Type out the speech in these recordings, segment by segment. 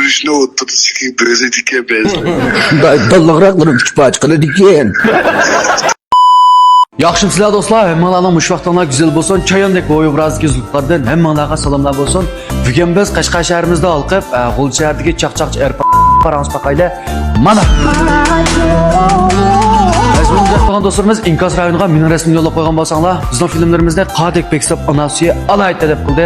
görüşüne oturdu ki böyle dike benziyor. Dallaqraqlarım küçük açqılı diken. Yaxşımsızlar dostlar, hammalarning mushvaqtana güzel bo'lsin, chayondek bo'yi birozdagi zulqlardan hammalarga salomlar bo'lsin. Bugun biz Qashqar shahrimizda olqib, G'ul shahridagi chaqchaqchi parans baqayla. Mana. Azizlar do'stlarimiz, Inkas rayoniga mening rasmimni yo'llab qo'ygan bo'lsanglar, bizning filmlarimizni Qadek Beksob Anasiya alayta deb qildi.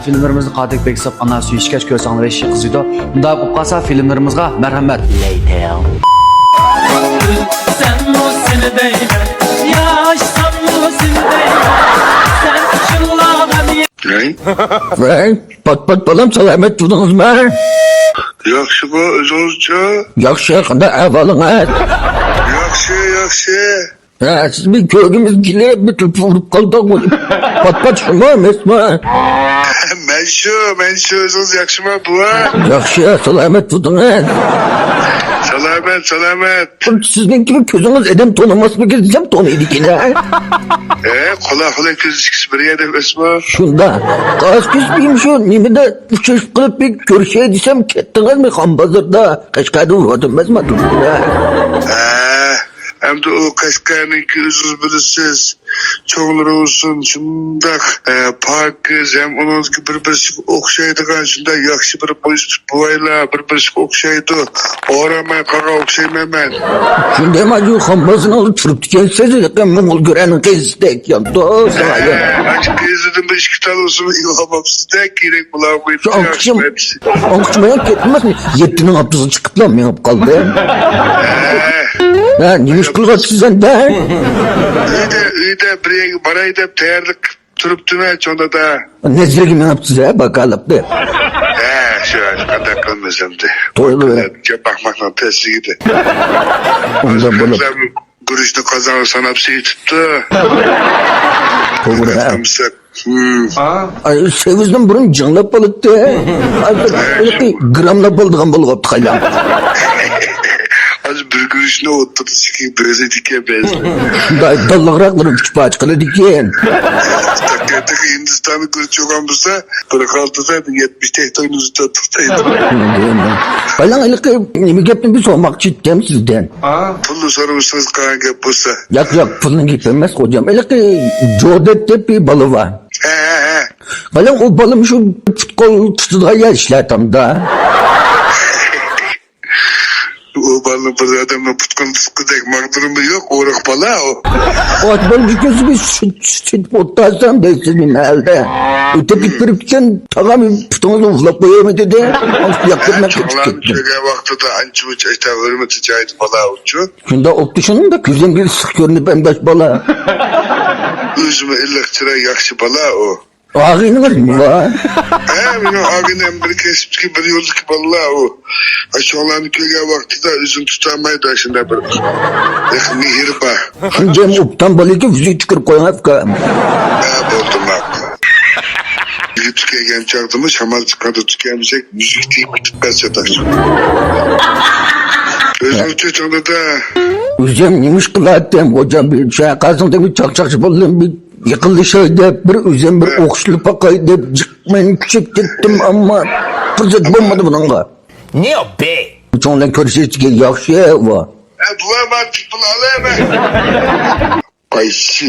Filmlarimizni Qadek Beksob Anasiya ishkash ko'rsanglar ishi qiziydi. Bunda bo'lib qolsa filmlarimizga marhamat. Sen o seni değme, yaşsam o seni değme. Sen çınlanan Ne? Pat balam salamet tudunuz mu? Yaxşı bu özünüzce. Yaxşı, qanday ahvalınız? Yaxşı. Ha, siz bir köyümüz gile bütün vurup kaldı. Pat şunu emesme. Ben şu özünüz yaxşı mı bu? Yaxşı, salamet tudunuz. Selamet. Sizin gibi közünüz edem tonaması mı gezeceğim tonuydu ki ne? Kola közüküsü bir yerde besme. Şunda, gaz küsmeyeyim şu, nimede uçuş kılıp bir görüşeye desem kettiniz mi Kambazır'da? Kaşkayda uğradınız mı? Hem de o Kaşgar'ın özünüz bilirsiz. Çoğuları olsun şundak parkız hem onun gibi bir okşaydıgan şunda yakşı bir polis boyla bir okşaydı. Oramay kağa okşaymayım ben. Şimdi hemen Kambaz'ını alıp turup dikensiz yakın Mongol görenin kezdek ya. Doğru ya. Açık gezdirdim de işki tal olsun ilhamam sizden gerek bulamayın. Şu ankışmaya gitmez mi? Yettinin abdüzü çıkıp lan mı yapıp kaldı? Ha, neymiş kılgat sizden de? İyi de bir bana edip tayarlık turup düne onda da. Nezire gibi yaptı size bakalım de. Şu an kadar kılmayacağım de. Toylu be. Bakmakla tersi gidi. Ondan bunu. Görüşte kazanır sanat şeyi tuttu. Doğru ha. Kazanmışsak. Ay sevizden burun canla balıktı. Ay gramla balıdığın balık yaptı haylan. Az bir görüşüne oturdu ki böyle dike benziyor. Dallaqraqlarım küçük açqılı diken. Takiyataki Hindistan'ı görüş yoğunmuşsa bırak altıdaydı 70 tektonun üstüne tuttaydı. Haylan aylık nemi geptin bir sormak cidden sizden. Pullu sormuşsunuz kalan gep bulsa. Yak pulun gitmez hocam. Aylık Jodet bir balı var. Haylan o balım şu futbol tutuda ya işler tam da. O balı bir adamla putkun tutkudek mağdurumu yok. Orak bala o. O atmanın hikâsı bir süt botasam da senin elde. Öte bitiripken tamam putunuzu uflak koyamadı de. Yakırmak Çoğlan çöge vakti da ançı uç işte hürmeti cahit bala uçu. Şunda optişinin de küzem bir sık görünüp emdaş bala. Üzümü illikçire yakşı bala o. Ağınız mı var? Benim ağinem bir kesip bir yolcu ki bala o. Çoğlan köge vakti da üzüm tutamaydı aşında bir. Mihirba. Şimdi optan balı ki füze çıkır koyan afka. Buldum aklı. Bir tükegen çağırdığımı şamal çıkardı tükenmeyecek müzik değil mi tıkkas yatar. Özür çocuğunda da. Üzem neymiş kılattım hocam bir şey kazında bir çakçakçı buldum bir yıkıldı şeyde bir üzem bir okşulu pakaydı çıkmayın küçük gittim ama fırsat bulmadı bununla. Ne o be? Çoğundan körüşe çıkıyor yakşı var. Bulama tıpıl alayım ben. Kaysı.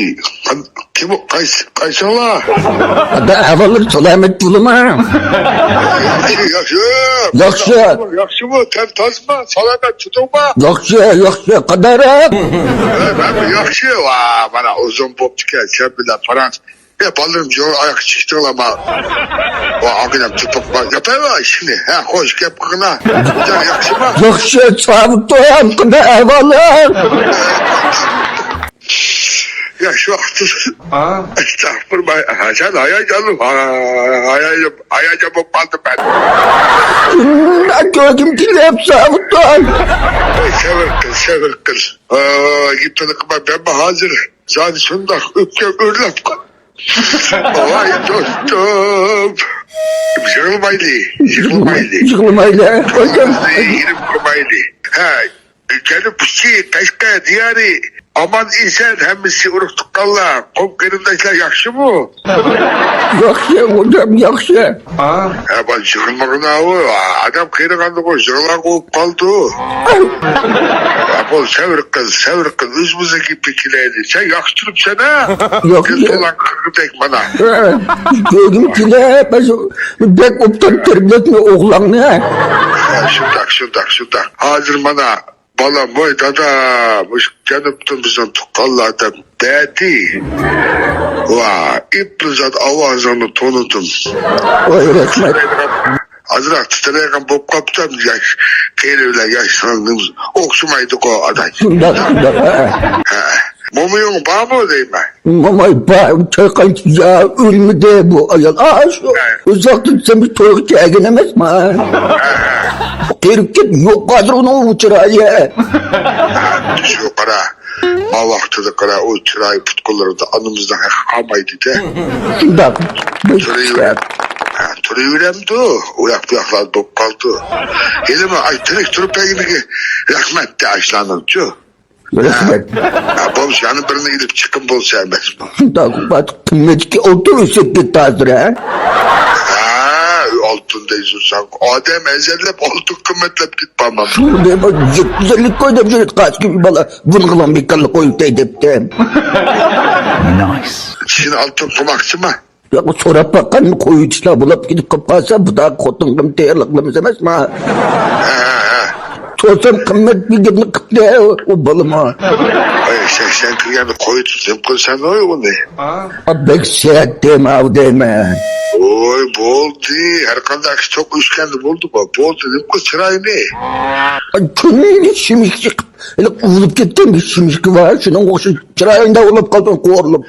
Kim o? Kaysı ola. Hatta havaları selamet bulma. Yakşı. Yakşı. Yakşı mı? Ter tasma. Salamet tutulma. Yakşı kadarak. Ben yakşı. Bana uzun bop çıkar. Sen bile Frans. Balım yol ayak çıktı ama. O ağına tıpık var. Yapayım şimdi. Hoş gel kına. Yakşı mı? Yakşı çabuk doyan kadar havalar. Ya şu vakti. Estağfurullah. Sen hayacanım. Hayacanım baldım ben. Gördüm ki hep çabuk doyan. Sevir kız. Gittin ben hazır. Zaten şundak öpkem örlep. Vay dostum. Yıkılmayla. Hocam. Yerim kurmaylı. Gelip bu şey Kaşkaya diyarı Aman isen hemisi uruktuk kalla. Komkerimdekiler yakşı mı? Yaxşı hocam yaxşı. Ben jığılmağına adam kıyırgandı o jığılan kovup kaldı. Bu sevir kız üzümüze gibi pikileydi. Sen yakıştırıp sana. Yok Kız ya. olan kırgıdek bana. Gördüm ki ne? Bek optan terbiyetme oğlanı. Şundak. Hazır bana. Bala boy dada. Canıptım bizim tukallardan dedi. İpli zat avazını tonudum. Oy rahmet. Azırak titreyken bop kaptan yaş. Keyreyle yaşlandığımız. Okşumaydık o aday. Şundak. Mumuyun bağ mı diyeyim ben? Mamay ba çaykan ya ölmedi bu ayol. Şu uzaktan sen bir toyuk çekinemez mi? Kerkek yok kadar onu uçuraya. Düş yukarı. Ma vaxtıda qara o çıray putkolları da anımızdan kalmaydı de. Şundak. Turuyuremdi. Uyak bop kaldı. Elime ay tırık turup peyini rahmet de açlanırdı. Rahmet. Boş yanı birine gidip çıkın bol sevmez bu. Şundak bak kıymetli oturursak bir tazdır ha. Altındayız sen. Adem ezellep altın kıymetlep git bana. Şurada bak güzellik koydum şöyle kaç gibi bala. Bunu kılan bir kalı koyup deydiptim. Şimdi altın kumakçı mı? Ya sonra bakan koyucular bulup gidip kapatsa bu da kotunum değerliklemez emez mi? Sorsam kıymet bir gibi kıtlı o balıma. Ay sen kırganı koyu tutayım kılsan oy o ne? Bek seyahat deme av deme. Oy boldu. Her kadar çok üçgenli buldu bu. Boldu dedim kız çıray ne? Könlüyle şimişlik. Öyle ulup gittim bir şimişlik var. Şunun koşu çırağında olup kaldın korulup.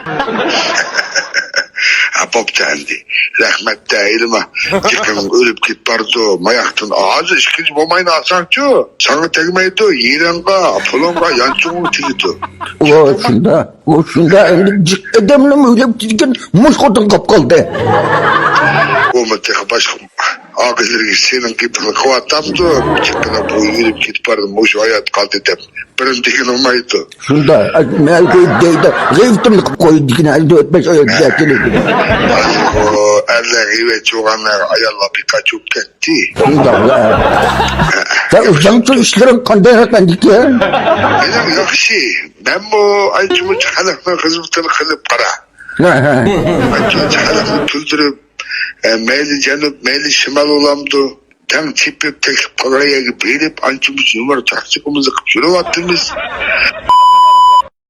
Bop dendi. Rahmet değilim ha. Çıkın ölüp git bardo. Mayaktın ağzı işkiz bomayını asankçı. Sana tegmeydi. Yirenga, polonga, yansıngı tigidi. O şunda endi cik edemle öyle gitken muş kotun kapkaldı. O mutlaka başka ağızları senin gibi kıvatamdı. Çıkına bu yürüp git bardo. Muş hayat kaldı dem. Birindikin olmaydı. Şunda mel koyup deydi. Zeyftim koyup dikine halde ötmez öyle düzeltilir. O erler ve çoğanlar ayarla birkaç yok gitti. Şunda la. Sen uzançı işlerin kandayaraktan dik ya. Benim yakşı. Ben bu aycımı çıkanakla kızımtını kılıp kara. Aycımı çıkanakla tüldürüp meyli canıp meyli şimal olamdı. Tam tipip tek paraya gibi verip aycımız numara taksikimizi kıpşırıp attığımız.